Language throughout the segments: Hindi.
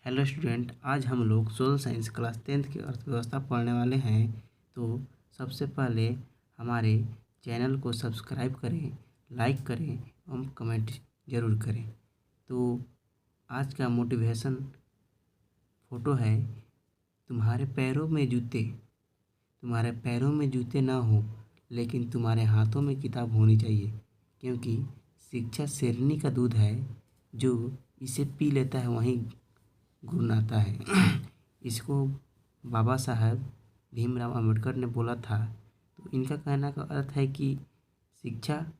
हेलो स्टूडेंट, आज हम लोग सोशल साइंस क्लास 10th की अर्थव्यवस्था पढ़ने वाले हैं। तो सबसे पहले हमारे चैनल को सब्सक्राइब करें, लाइक करें एवं कमेंट ज़रूर करें। तो आज का मोटिवेशन फ़ोटो है, तुम्हारे पैरों में जूते ना हो, लेकिन तुम्हारे हाथों में किताब होनी चाहिए, क्योंकि शिक्षा शेरनी का दूध है, जो इसे पी लेता है वहीं गुनगुनाता है। इसको बाबा साहब भीमराव अंबेडकर ने बोला था। तो इनका कहना का अर्थ है कि शिक्षा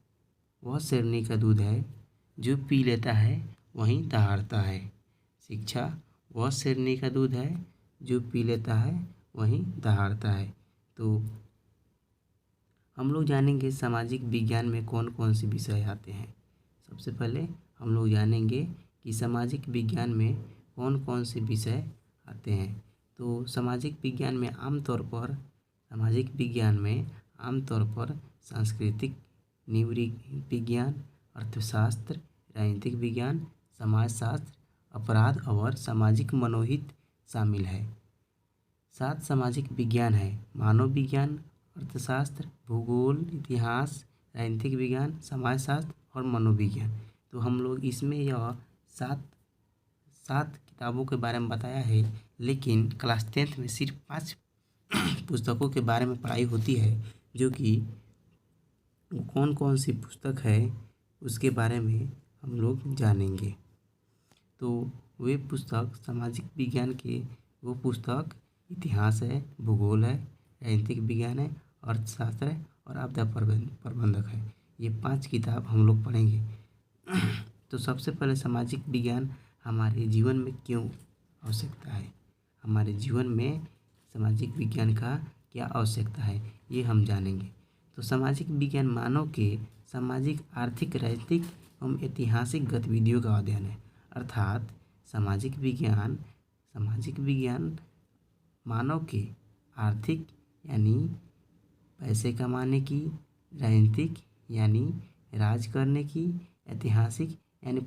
वह शेरनी का दूध है जो पी लेता है वहीं दहाड़ता है। शिक्षा वह शेरनी का दूध है जो पी लेता है वहीं दहाड़ता है। तो हम लोग जानेंगे सामाजिक विज्ञान में कौन कौन से विषय आते हैं। सबसे पहले हम लोग जानेंगे कि सामाजिक विज्ञान में कौन कौन से विषय आते हैं। तो सामाजिक विज्ञान में आमतौर पर सांस्कृतिक विज्ञान, अर्थशास्त्र, राजनीतिक विज्ञान, समाजशास्त्र, अपराध और सामाजिक मनोहित शामिल है। 7 सामाजिक विज्ञान है: मानव विज्ञान, अर्थशास्त्र, भूगोल, इतिहास, राजनीतिक विज्ञान, समाजशास्त्र और मनोविज्ञान। तो हम लोग इसमें यह सात किताबों के बारे में बताया है, लेकिन क्लास 10th में सिर्फ 5 पुस्तकों के बारे में पढ़ाई होती है, जो कि कौन कौन सी पुस्तक है उसके बारे में हम लोग जानेंगे। तो वे पुस्तक सामाजिक विज्ञान के वो पुस्तक इतिहास है, भूगोल है, राजनीतिक विज्ञान है, अर्थशास्त्र है और आपदा प्रबंधक है। ये 5 किताब हम लोग पढ़ेंगे। तो सबसे पहले सामाजिक विज्ञान हमारे जीवन में क्यों आवश्यकता है, हमारे जीवन में सामाजिक विज्ञान का क्या आवश्यकता है, ये हम जानेंगे। तो सामाजिक विज्ञान मानव के सामाजिक, आर्थिक, राजनीतिक एवं ऐतिहासिक गतिविधियों का अध्ययन है। अर्थात सामाजिक विज्ञान मानव के आर्थिक यानी पैसे कमाने की, राजनीतिक यानी राज करने की, ऐतिहासिक यानी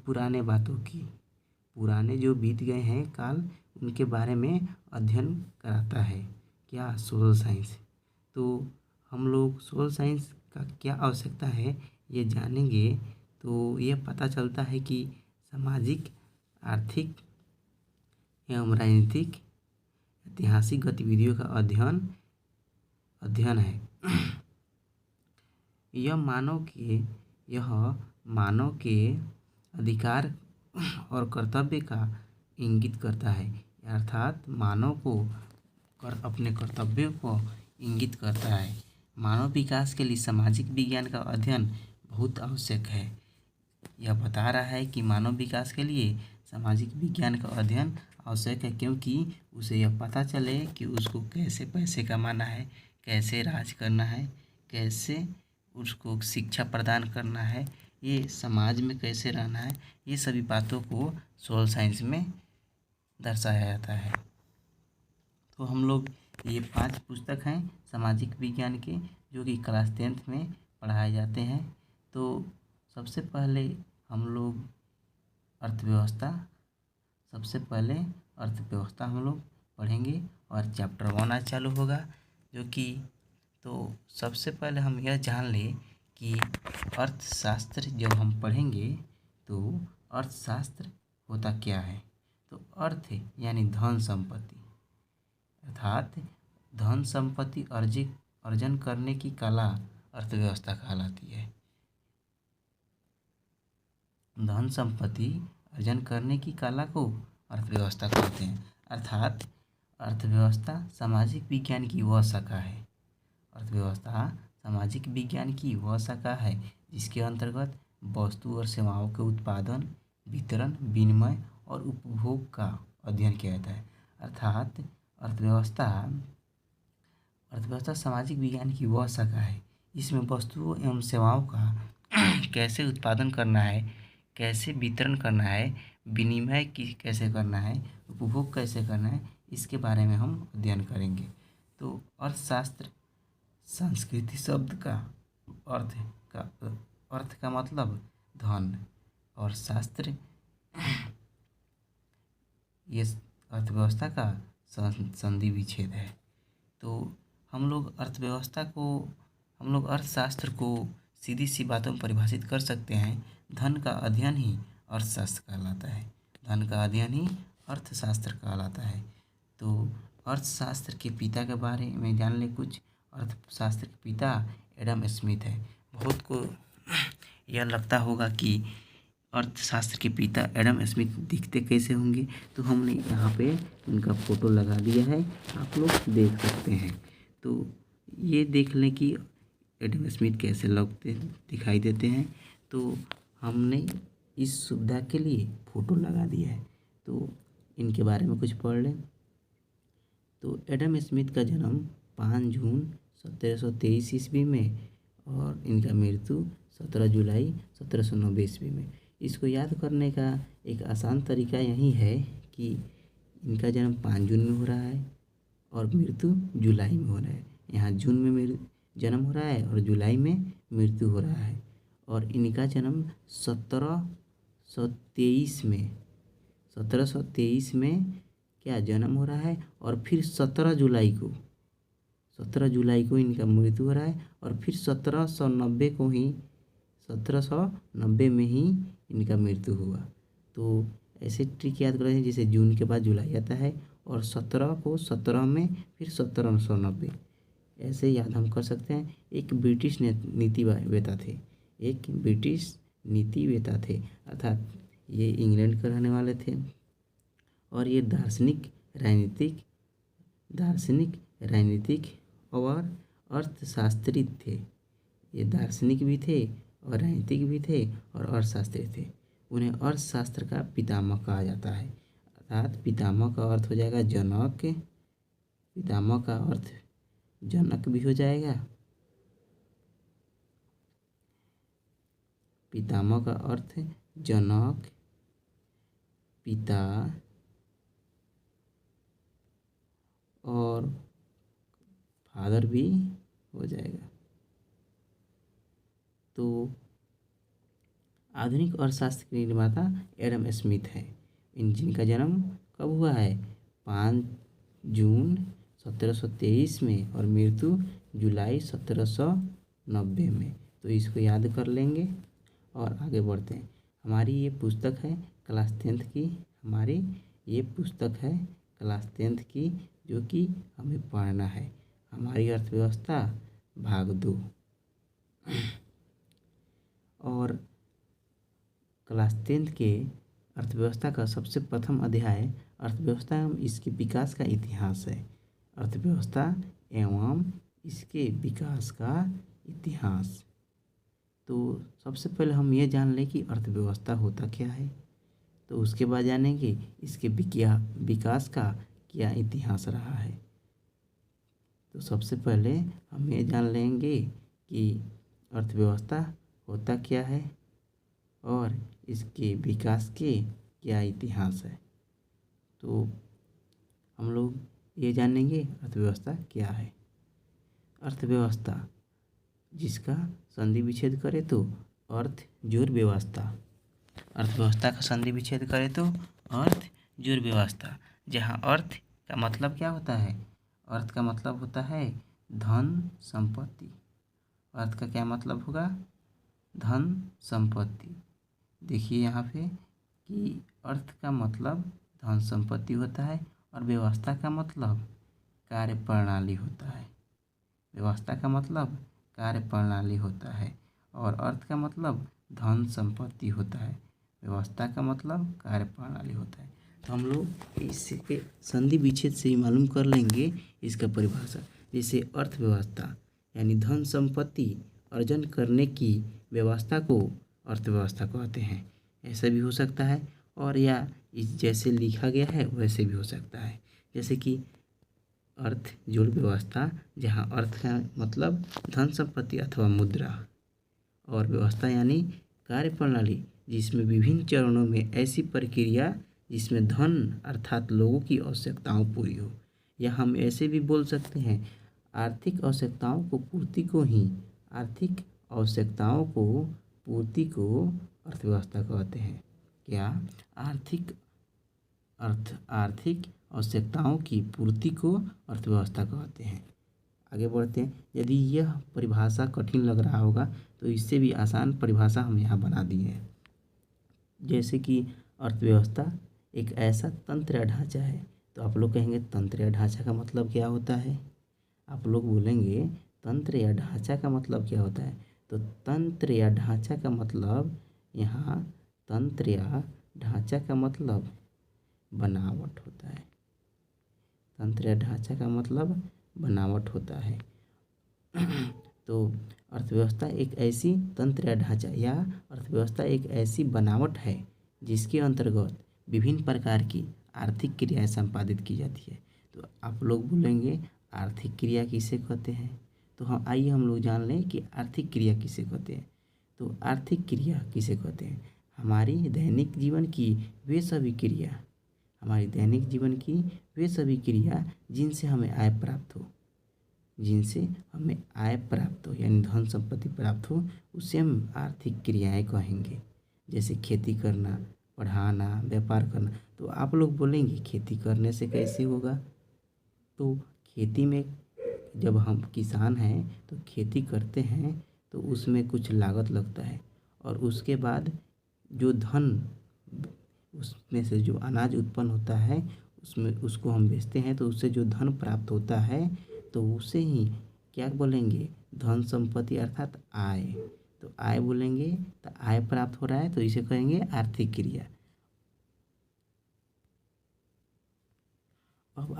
पुराने जो बीत गए हैं काल, उनके बारे में अध्ययन कराता है। क्या? Social science. तो हम लोग सोशल साइंस का क्या आवश्यकता है ये जानेंगे। तो यह पता चलता है कि सामाजिक, आर्थिक एवं राजनीतिक, ऐतिहासिक गतिविधियों का अध्ययन है। यह मानव के अधिकार और कर्तव्य का इंगित करता है, अर्थात मानव को अपने कर्तव्यों को इंगित करता है। मानव विकास के लिए सामाजिक विज्ञान का अध्ययन बहुत आवश्यक है। यह बता रहा है कि मानव विकास के लिए सामाजिक विज्ञान का अध्ययन आवश्यक है, क्योंकि उसे यह पता चले कि उसको कैसे पैसे कमाना है, कैसे राज करना है, कैसे उसको शिक्षा प्रदान करना है, ये समाज में कैसे रहना है, ये सभी बातों को सोशल साइंस में दर्शाया जाता है। तो हम लोग ये 5 पुस्तक हैं सामाजिक विज्ञान के, जो कि क्लास 10th में पढ़ाए जाते हैं। तो सबसे पहले हम लोग अर्थव्यवस्था हम लोग पढ़ेंगे और चैप्टर 1 आज चालू होगा, जो कि तो सबसे पहले हम यह जान लें कि अर्थशास्त्र जब हम पढ़ेंगे तो अर्थशास्त्र होता क्या है। तो अर्थ यानी धन संपत्ति, अर्थात धन संपत्ति अर्जन करने की कला अर्थव्यवस्था कहलाती है। धन संपत्ति अर्जन करने की कला को अर्थव्यवस्था कहते हैं। अर्थात अर्थव्यवस्था सामाजिक विज्ञान की वह शाखा है। अर्थव्यवस्था सामाजिक विज्ञान की वह शाखा है जिसके अंतर्गत वस्तु और सेवाओं के उत्पादन, वितरण, विनिमय और उपभोग का अध्ययन किया जाता है। अर्थात अर्थव्यवस्था सामाजिक विज्ञान की वह शाखा है, इसमें वस्तुओं एवं सेवाओं का कैसे उत्पादन करना है, कैसे वितरण करना है, विनिमय कैसे करना है, उपभोग कैसे करना है, इसके बारे में हम अध्ययन करेंगे। तो अर्थशास्त्र संस्कृति शब्द का अर्थ का मतलब धन, और शास्त्र ये अर्थव्यवस्था का संधि विच्छेद है। तो हम लोग अर्थशास्त्र को सीधी सी बातों में परिभाषित कर सकते हैं। धन का अध्ययन ही अर्थशास्त्र कहलाता है। धन का अध्ययन ही अर्थशास्त्र कहलाता है। तो अर्थशास्त्र के पिता के बारे में जान ले कुछ। अर्थशास्त्र के पिता एडम स्मिथ है। बहुत को यह लगता होगा कि अर्थशास्त्र के पिता एडम स्मिथ दिखते कैसे होंगे, तो हमने यहाँ पे उनका फ़ोटो लगा दिया है, आप लोग देख सकते हैं। तो ये देख लें कि एडम स्मिथ कैसे लगते दिखाई देते हैं। तो हमने इस सुविधा के लिए फ़ोटो लगा दिया है। तो इनके बारे में कुछ पढ़ लें। तो एडम स्मिथ का जन्म 5 जून 1723 ईस्वी में और इनका मृत्यु 17 जुलाई 1790 ईस्वी में। इसको याद करने का एक आसान तरीका यही है कि इनका जन्म 5 जून में हो रहा है और मृत्यु जुलाई में हो रहा है। यहाँ जून में जन्म हो रहा है और जुलाई में मृत्यु हो रहा है। और इनका जन्म 1723 में क्या जन्म हो रहा है और फिर 17 जुलाई को इनका मृत्यु हो रहा है और फिर 1790 में ही इनका मृत्यु हुआ। तो ऐसे ट्रिक याद करें जैसे जून के बाद जुलाई आता है और 17 को 17 में फिर 1790, ऐसे याद हम कर सकते हैं। एक ब्रिटिश नीतिवेता थे अर्थात ये इंग्लैंड के रहने वाले थे और ये दार्शनिक, राजनीतिक और अर्थशास्त्री थे। ये दार्शनिक भी थे और राजनीतिक भी थे और अर्थशास्त्री थे। उन्हें अर्थशास्त्र का पितामह कहा जाता है। अर्थात पितामह का अर्थ हो जाएगा जनक, पितामह का अर्थ जनक भी हो जाएगा। पितामह का अर्थ जनक, पिता और फादर भी हो जाएगा। तो आधुनिक अर्थशास्त्र के निर्माता एडम स्मिथ है। जिनका जन्म कब हुआ है? 5 जून 1723 में और मृत्यु जुलाई 1790 में। तो इसको याद कर लेंगे और आगे बढ़ते हैं। हमारी ये पुस्तक है क्लास 10th की, जो कि हमें पढ़ना है। हमारी अर्थव्यवस्था भाग 2 और क्लास 10th के अर्थव्यवस्था का सबसे प्रथम अध्याय अर्थव्यवस्था एवं इसके विकास का इतिहास है। अर्थव्यवस्था एवं इसके विकास का इतिहास। तो सबसे पहले हम ये जान लें कि अर्थव्यवस्था होता क्या है, तो उसके बाद जानेंगे इसके विकास का क्या इतिहास रहा है। तो सबसे पहले हम ये जान लेंगे कि अर्थव्यवस्था होता क्या है और इसके विकास के क्या इतिहास है। तो हम लोग ये जानेंगे अर्थव्यवस्था क्या है। अर्थव्यवस्था जिसका संधि विच्छेद करे तो अर्थ जोर व्यवस्था। अर्थव्यवस्था का संधि विच्छेद करे तो अर्थ जोर व्यवस्था, जहाँ अर्थ का मतलब क्या होता है? अर्थ का मतलब होता है धन संपत्ति। अर्थ का क्या मतलब होगा? धन संपत्ति। देखिए यहाँ पे कि अर्थ का मतलब धन संपत्ति होता है और व्यवस्था का मतलब कार्य प्रणाली होता है। व्यवस्था का मतलब कार्य प्रणाली होता है और अर्थ का मतलब धन संपत्ति होता है। व्यवस्था का मतलब कार्य प्रणाली होता है। तो हम लोग इसके संधि विच्छेद से ही मालूम कर लेंगे इसका परिभाषा। जैसे अर्थव्यवस्था यानी धन संपत्ति अर्जन करने की व्यवस्था को अर्थव्यवस्था कहते हैं। ऐसा भी हो सकता है और या इस जैसे लिखा गया है वैसे भी हो सकता है। जैसे कि अर्थ जोड़ व्यवस्था, जहाँ अर्थ का मतलब धन संपत्ति अथवा मुद्रा और व्यवस्था यानी कार्य प्रणाली, जिसमें विभिन्न चरणों में ऐसी प्रक्रिया जिसमें धन अर्थात लोगों की आवश्यकताओं पूरी हो। या हम ऐसे भी बोल सकते हैं आर्थिक आवश्यकताओं को पूर्ति को अर्थव्यवस्था कहते हैं। क्या? आर्थिक आर्थिक आवश्यकताओं की पूर्ति को अर्थव्यवस्था कहते हैं। आगे बढ़ते हैं। यदि यह परिभाषा कठिन लग रहा होगा तो इससे भी आसान परिभाषा हम यहाँ बना दिए हैं। जैसे कि अर्थव्यवस्था एक ऐसा तंत्र या ढांचा है। तो आप लोग कहेंगे तंत्र या ढांचा का मतलब क्या होता है? आप लोग बोलेंगे तंत्र या ढांचा का मतलब क्या होता है? तो तंत्र या ढांचा का मतलब यहाँ तंत्र या ढांचा का मतलब बनावट होता है। तंत्र या ढांचा का मतलब बनावट होता है। तो अर्थव्यवस्था एक ऐसी तंत्र या ढांचा या अर्थव्यवस्था एक ऐसी बनावट है जिसके अंतर्गत विभिन्न प्रकार की आर्थिक क्रियाएं संपादित की जाती है। तो आप लोग बोलेंगे आर्थिक क्रिया किसे कहते हैं? तो हम आइए हम लोग जान लें कि आर्थिक क्रिया किसे कहते हैं। तो आर्थिक क्रिया किसे कहते हैं? हमारी दैनिक जीवन की वे सभी क्रिया हमारी दैनिक जीवन की वे सभी क्रिया जिनसे हमें आय प्राप्त हो यानी धन संपत्ति प्राप्त हो, उसे हम आर्थिक क्रियाएं कहेंगे। जैसे खेती करना, पढ़ाना, व्यापार करना। तो आप लोग बोलेंगे खेती करने से कैसे होगा? तो खेती में जब हम किसान हैं तो खेती करते हैं तो उसमें कुछ लागत लगता है और उसके बाद जो धन उसमें से जो अनाज उत्पन्न होता है उसको हम बेचते हैं तो उससे जो धन प्राप्त होता है तो उसे ही क्या बोलेंगे? धन संपत्ति अर्थात आय। तो आय बोलेंगे तो आय प्राप्त हो रहा है तो इसे कहेंगे आर्थिक क्रिया। अब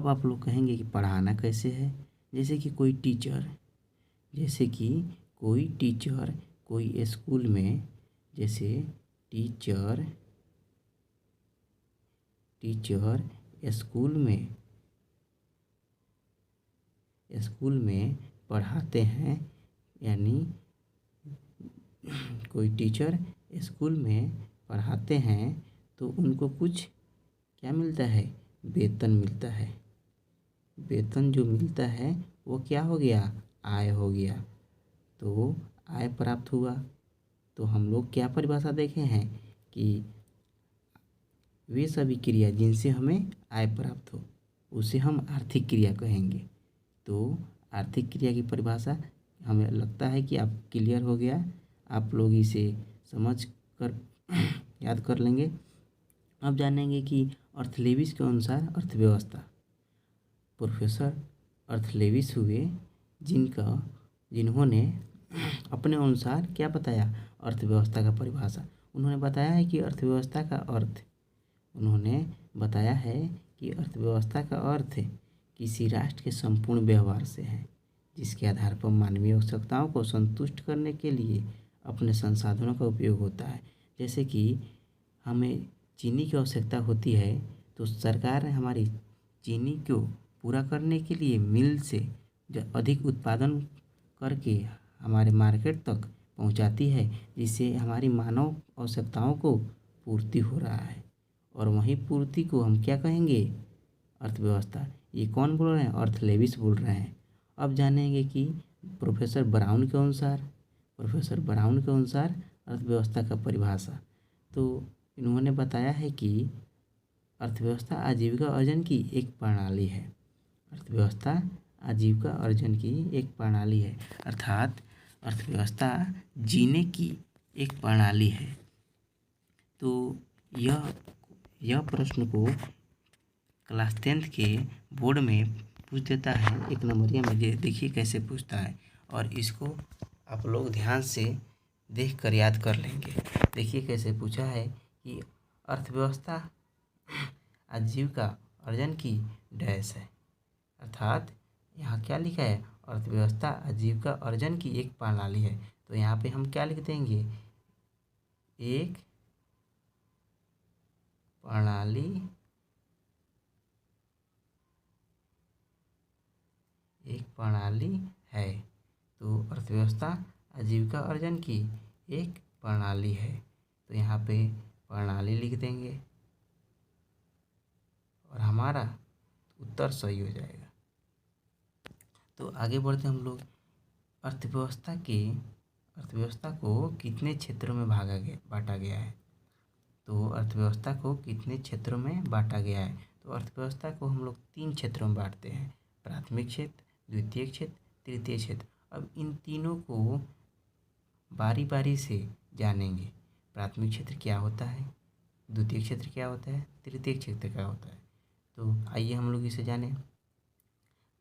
आप लोग कहेंगे कि पढ़ाना कैसे है? जैसे कि कोई टीचर कोई स्कूल में जैसे टीचर स्कूल में पढ़ाते हैं। यानी कोई टीचर स्कूल में पढ़ाते हैं तो उनको कुछ क्या मिलता है? वेतन मिलता है। वेतन जो मिलता है वो क्या हो गया? आय हो गया। तो आय प्राप्त हुआ। तो हम लोग क्या परिभाषा देखे हैं कि वे सभी क्रिया जिनसे हमें आय प्राप्त हो उसे हम आर्थिक क्रिया कहेंगे। तो आर्थिक क्रिया की परिभाषा हमें लगता है कि आप क्लियर हो गया। आप लोग इसे समझ कर याद कर लेंगे। अब जानेंगे कि अर्थलेविस के अनुसार अर्थव्यवस्था। प्रोफेसर अर्थलेविस हुए जिन्होंने अपने अनुसार क्या बताया? अर्थव्यवस्था का परिभाषा। उन्होंने बताया है कि अर्थव्यवस्था का अर्थ किसी राष्ट्र के संपूर्ण व्यवहार से है जिसके आधार पर मानवीय आवश्यकताओं को संतुष्ट करने के लिए अपने संसाधनों का उपयोग होता है। जैसे कि हमें चीनी की आवश्यकता होती है तो सरकार ने हमारी चीनी को पूरा करने के लिए मिल से जो अधिक उत्पादन करके हमारे मार्केट तक पहुंचाती है, जिससे हमारी मानव आवश्यकताओं को पूर्ति हो रहा है। और वही पूर्ति को हम क्या कहेंगे? अर्थव्यवस्था। ये कौन बोल रहे हैं? अर्थलेविस बोल रहे हैं। अब जानेंगे कि प्रोफेसर ब्राउन के अनुसार अर्थव्यवस्था का परिभाषा। तो इन्होंने बताया है कि अर्थव्यवस्था आजीविका अर्जन की एक प्रणाली है। अर्थव्यवस्था आजीविका अर्जन की एक प्रणाली है, अर्थात अर्थव्यवस्था जीने की एक प्रणाली है। तो यह प्रश्न को क्लास 10th के बोर्ड में पूछ देता है। एक नंबरिया में देखिए कैसे पूछता है और इसको आप लोग ध्यान से देख कर याद कर लेंगे। देखिए कैसे पूछा है कि अर्थव्यवस्था आजीविका अर्जन की डैश है। अर्थात यहाँ क्या लिखा है? अर्थव्यवस्था आजीविका अर्जन की एक प्रणाली है। तो यहाँ पे हम क्या लिख देंगे? एक प्रणाली है। तो अर्थव्यवस्था आजीविका अर्जन की एक प्रणाली है। तो यहाँ पे प्रणाली लिख देंगे और हमारा उत्तर सही हो जाएगा। तो आगे बढ़ते हम लोग। अर्थव्यवस्था को कितने क्षेत्रों में बांटा गया है? तो अर्थव्यवस्था को कितने क्षेत्रों में बांटा गया है? तो अर्थव्यवस्था को हम लोग 3 क्षेत्रों में बांटते हैं, प्राथमिक क्षेत्र, द्वितीय क्षेत्र, तृतीय क्षेत्र। अब इन तीनों को बारी बारी से जानेंगे। प्राथमिक क्षेत्र क्या होता है, द्वितीय क्षेत्र क्या होता है, तृतीय क्षेत्र क्या होता है। तो आइए हम लोग इसे जानें।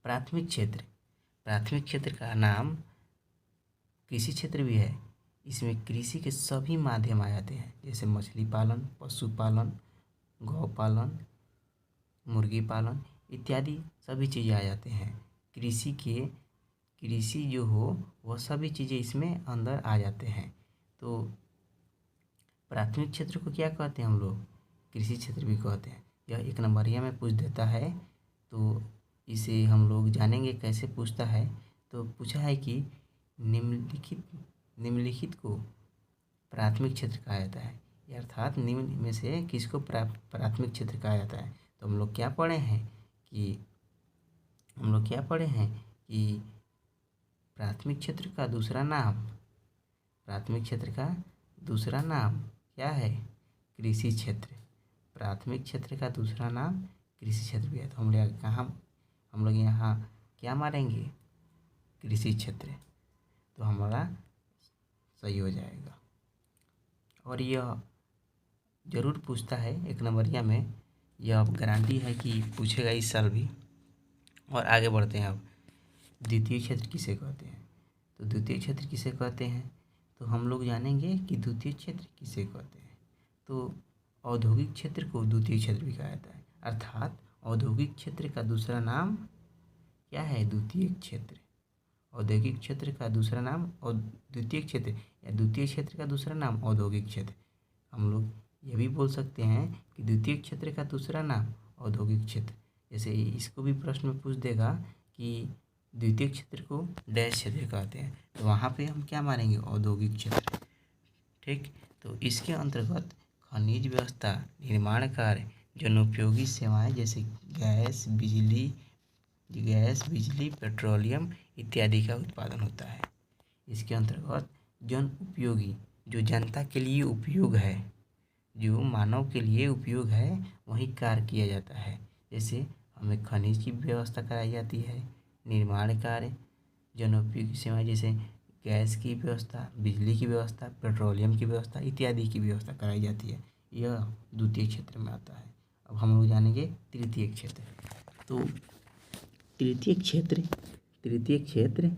प्राथमिक क्षेत्र, प्राथमिक क्षेत्र का नाम कृषि क्षेत्र भी है। इसमें कृषि के सभी माध्यम आ जाते हैं, जैसे मछली पालन, पशुपालन, गौ पालन, मुर्गी पालन इत्यादि सभी चीज़ें आ जाते हैं। कृषि जो हो वह सभी चीज़ें इसमें अंदर आ जाते हैं। तो प्राथमिक क्षेत्र को क्या कहते हैं हम लोग? कृषि क्षेत्र भी कहते हैं। यह 1 नंबरिया में पूछ देता है, तो इसे हम लोग जानेंगे कैसे पूछता है। तो पूछा है कि निम्नलिखित को प्राथमिक क्षेत्र कहा जाता है, अर्थात निम्न में से किसको प्राथमिक क्षेत्र कहा जाता है। तो हम लोग क्या पढ़े हैं कि प्राथमिक क्षेत्र का दूसरा नाम क्या है? कृषि क्षेत्र। प्राथमिक क्षेत्र का दूसरा नाम कृषि क्षेत्र भी है। तो हम लोग यहाँ क्या मारेंगे? कृषि क्षेत्र, तो हमारा सही हो जाएगा। और यह ज़रूर पूछता है 1 नंबरिया में, यह अब गारंटी है कि पूछेगा इस साल भी। और आगे बढ़ते हैं। अब द्वितीय क्षेत्र किसे कहते हैं? तो द्वितीय क्षेत्र किसे कहते हैं, तो हम लोग जानेंगे कि द्वितीय क्षेत्र किसे कहते हैं। तो औद्योगिक क्षेत्र को द्वितीय क्षेत्र भी कहा जाता है, अर्थात औद्योगिक क्षेत्र का दूसरा नाम क्या है? द्वितीय क्षेत्र। औद्योगिक क्षेत्र का दूसरा नाम और द्वितीय क्षेत्र, या द्वितीय क्षेत्र का दूसरा नाम औद्योगिक क्षेत्र। हम लोग ये भी बोल सकते हैं कि द्वितीय क्षेत्र का दूसरा नाम औद्योगिक क्षेत्र। जैसे इसको भी प्रश्न में पूछ देगा कि द्वितीय क्षेत्र को डैश क्षेत्र कहते हैं, तो वहाँ पे हम क्या मारेंगे? औद्योगिक क्षेत्र। ठीक, तो इसके अंतर्गत खनिज व्यवस्था, निर्माण कार्य, जनोपयोगी सेवाएं जैसे गैस, बिजली, पेट्रोलियम इत्यादि का उत्पादन होता है। इसके अंतर्गत जन उपयोगी, जो जनता के लिए उपयोग है, जो मानव के लिए उपयोग है, वही कार्य किया जाता है। जैसे हमें खनिज की व्यवस्था कराई जाती है, निर्माण कार्य, जनोपयोगी सेवाएं जैसे गैस की व्यवस्था, बिजली की व्यवस्था, पेट्रोलियम की व्यवस्था इत्यादि की व्यवस्था कराई जाती है। यह द्वितीय क्षेत्र में आता है। अब हम लोग जानेंगे तृतीय क्षेत्र। तो तृतीय क्षेत्र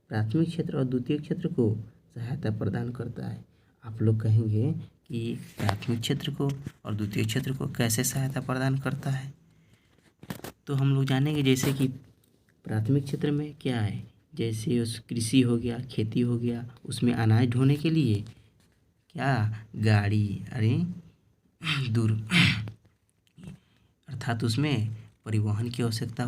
प्राथमिक क्षेत्र और द्वितीय क्षेत्र को सहायता प्रदान करता है। आप लोग कहेंगे कि प्राथमिक क्षेत्र को और द्वितीय क्षेत्र को कैसे सहायता प्रदान करता है, तो हम लोग जानेंगे। जैसे कि प्राथमिक क्षेत्र में क्या है, जैसे उस कृषि हो गया, खेती हो गया, उसमें अनाज ढोने के लिए क्या गाड़ी, दूर अर्थात उसमें परिवहन की आवश्यकता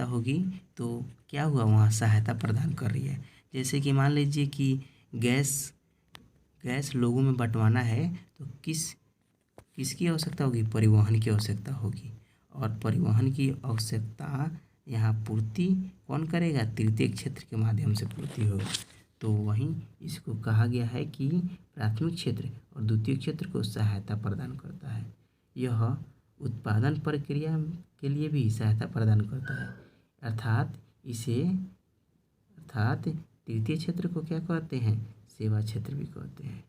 होगी, तो क्या हुआ? वहाँ सहायता प्रदान कर रही है। जैसे कि मान लीजिए कि गैस लोगों में बंटवाना है, तो किसकी आवश्यकता होगी? परिवहन की आवश्यकता होगी। और परिवहन की आवश्यकता यहाँ पूर्ति कौन करेगा? तृतीय क्षेत्र के माध्यम से पूर्ति होगी। तो वहीं इसको कहा गया है कि प्राथमिक क्षेत्र और द्वितीय क्षेत्र को सहायता प्रदान करता है। यह उत्पादन प्रक्रिया के लिए भी सहायता प्रदान करता है, अर्थात तृतीय क्षेत्र को क्या कहते हैं? सेवा क्षेत्र भी कहते हैं।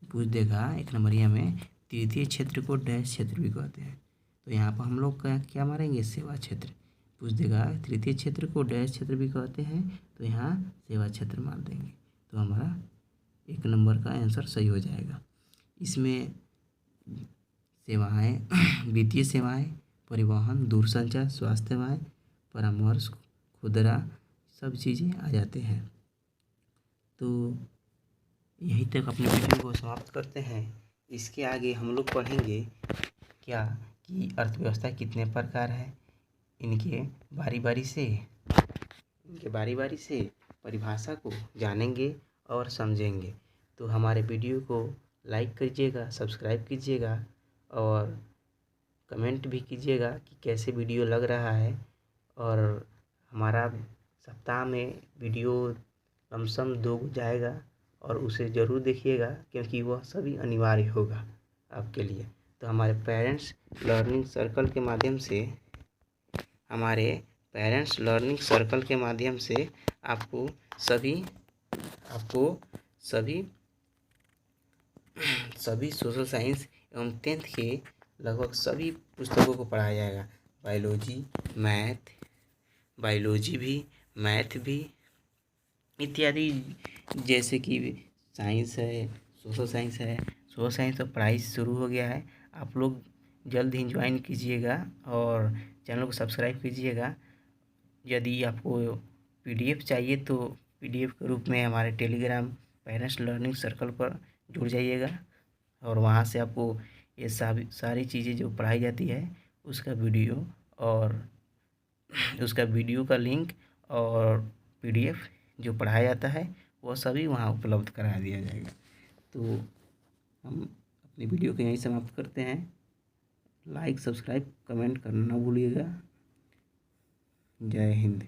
पूछ देगा 1 नंबरिया में, तृतीय क्षेत्र को डैश क्षेत्र भी कहते हैं, तो यहाँ पर हम लोग क्या मारेंगे? सेवा क्षेत्र। पूछ देगा तृतीय क्षेत्र को डैश क्षेत्र भी कहते हैं, तो यहाँ सेवा क्षेत्र मार देंगे, तो हमारा 1 नंबर का आंसर सही हो जाएगा। इसमें सेवाएं, वित्तीय सेवाएं, परिवहन, दूरसंचार, स्वास्थ्य सेवाएं, परामर्श, खुदरा, सब चीज़ें आ जाते हैं। तो यहीं तक अपने वीडियो को समाप्त करते हैं। इसके आगे हम लोग पढ़ेंगे क्या कि अर्थव्यवस्था कितने प्रकार है, इनके बारी बारी से परिभाषा को जानेंगे और समझेंगे। तो हमारे वीडियो को लाइक कीजिएगा, सब्सक्राइब कीजिएगा और कमेंट भी कीजिएगा कि कैसे वीडियो लग रहा है। और हमारा सप्ताह में वीडियो लमसम 2 जाएगा और उसे ज़रूर देखिएगा, क्योंकि वह सभी अनिवार्य होगा आपके लिए। तो हमारे पेरेंट्स लर्निंग सर्कल के माध्यम से आपको सभी सोशल साइंस एवं 10th के लगभग सभी पुस्तकों को पढ़ाया जाएगा। मैथ भी इत्यादि, जैसे कि साइंस है, सोशल साइंस है। सोशल साइंस का पढ़ाई शुरू हो गया है। आप लोग जल्द ही ज्वाइन कीजिएगा और चैनल को सब्सक्राइब कीजिएगा। यदि आपको PDF चाहिए तो PDF के रूप में हमारे टेलीग्राम पेरेंट्स लर्निंग सर्कल पर जुड़ जाइएगा और वहाँ से आपको ये सारी चीज़ें जो पढ़ाई जाती है उसका वीडियो का लिंक और PDF जो पढ़ाया जाता है वह सभी वहाँ उपलब्ध करा दिया जाएगा। तो हम अपनी वीडियो को यहीं समाप्त करते हैं। लाइक, सब्सक्राइब, कमेंट करना ना भूलिएगा। जय हिंद।